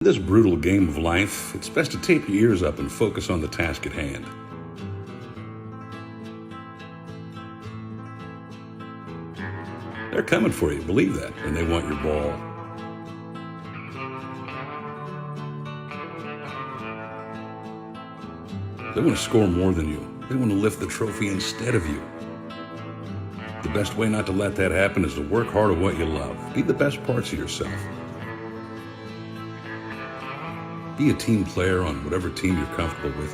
This brutal game of life, it's best to tape your ears up and focus on the task at hand. They're coming for you, believe that, and they want your ball. They want to score more than you. They want to lift the trophy instead of you. The best way not to let that happen is to work hard at what you love. Be the best parts of yourself. Be a team player on whatever team you're comfortable with.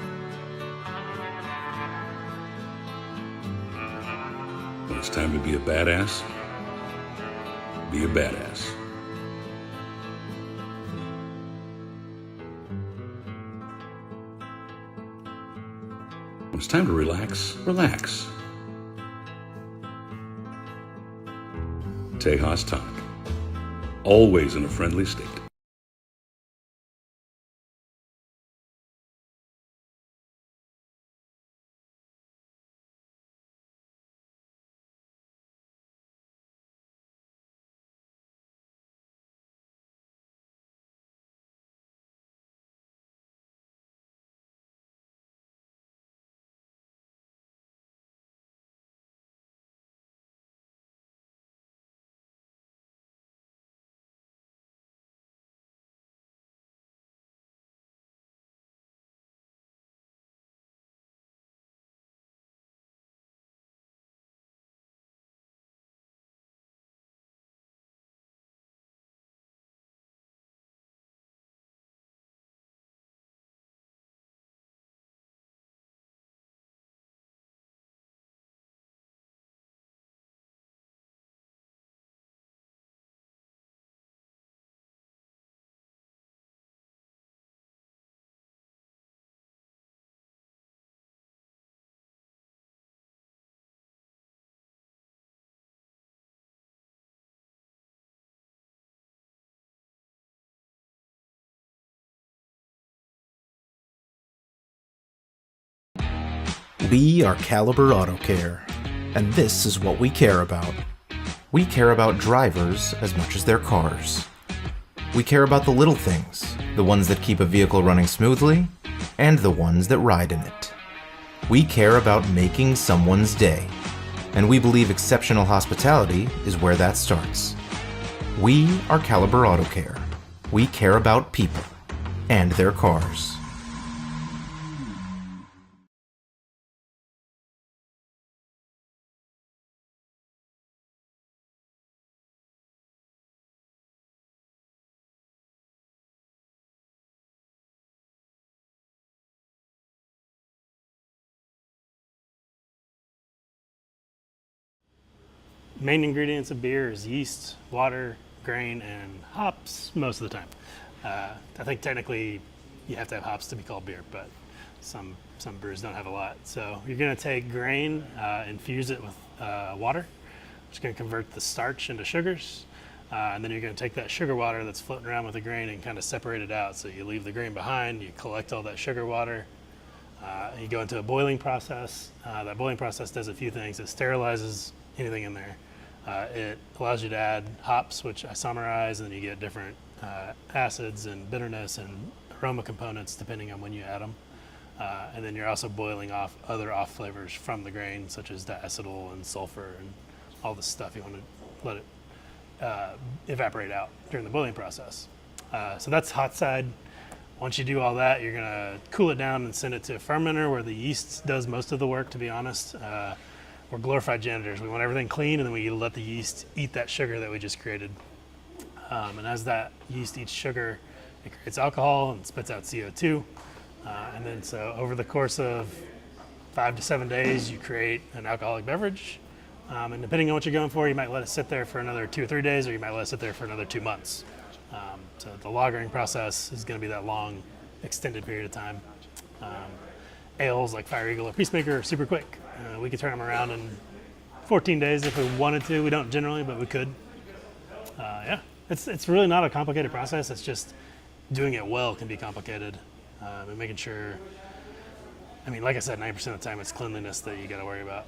When it's time to be a badass, be a badass. When it's time to relax, relax. Tejas Tonic. Always in a friendly state. We are Caliber Auto Care, and this is what we care about. We care about drivers as much as their cars. We care about the little things, the ones that keep a vehicle running smoothly, and the ones that ride in it. We care about making someone's day, and we believe exceptional hospitality is where that starts. We are Caliber Auto Care. We care about people and their cars. Main ingredients of beer is yeast, water, grain, and hops most of the time. I think technically you have to have hops to be called beer, but some brews don't have a lot. So you're going to take grain, infuse it with water, which is going to convert the starch into sugars. And then you're going to take that sugar water that's floating around with the grain and kind of separate it out. So you leave the grain behind, you collect all that sugar water, you go into a boiling process. That boiling process does a few things. It sterilizes anything in there. It allows you to add hops, which isomerize, and then you get different acids and bitterness and aroma components depending on when you add them. And then you're also boiling off other off flavors from the grain, such as diacetyl and sulfur and all the stuff you want to let it evaporate out during the boiling process. So that's hot side. Once you do all that, you're gonna cool it down and send it to a fermenter where the yeast does most of the work, to be honest. We're glorified janitors. We want everything clean, and then we let the yeast eat that sugar that we just created. And as that yeast eats sugar, it creates alcohol and spits out CO2. And then so over the course of 5 to 7 days, you create an alcoholic beverage. And depending on what you're going for, you might let it sit there for another 2 or 3 days, or you might let it sit there for another 2 months. So the lagering process is going to be that long, extended period of time. Ales like Fire Eagle or Peacemaker are super quick. We could turn them around in 14 days if we wanted to. We don't generally, but we could. Yeah, it's really not a complicated process. It's just doing it well can be complicated. And making sure, I mean, like I said, 90% of the time it's cleanliness that you got to worry about.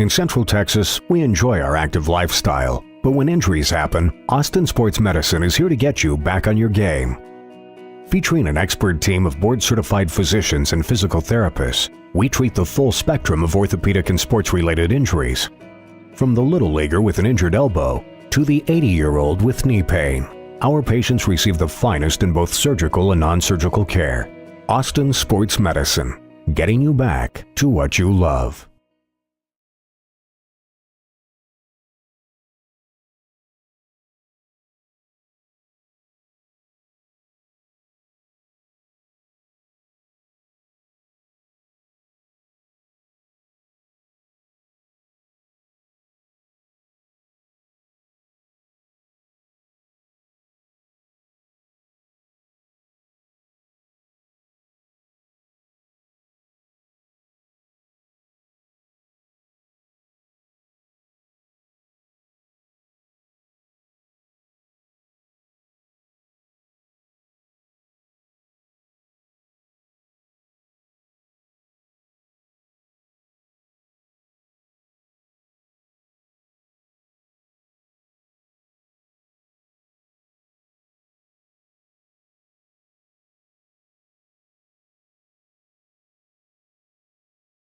In Central Texas, we enjoy our active lifestyle, but when injuries happen, Austin Sports Medicine is here to get you back on your game. Featuring an expert team of board-certified physicians and physical therapists, we treat the full spectrum of orthopedic and sports-related injuries. From the little leaguer with an injured elbow to the 80-year-old with knee pain, our patients receive the finest in both surgical and non-surgical care. Austin Sports Medicine, getting you back to what you love.